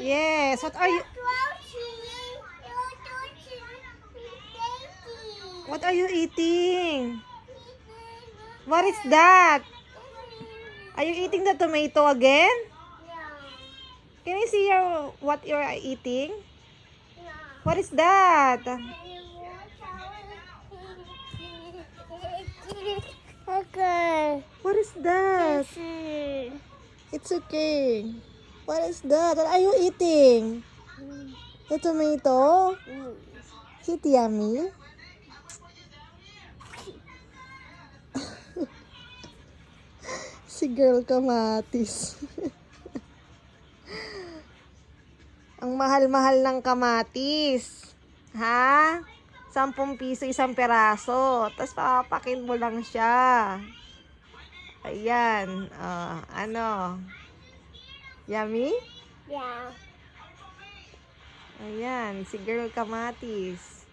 Yes. What are you eating? What is that? Are you eating the tomato again? Can I see what you're eating? What is that? Okay. What is that? It's okay. What is that? What are you eating? The tomato? Is it yummy? Si Girl Kamatis. Ang mahal-mahal ng kamatis. Ha? 10 piso isang peraso. Tapos papakin mo lang siya. Ayan. Ano? Yummy? Yeah. Ayan. Si Girl Kamatis.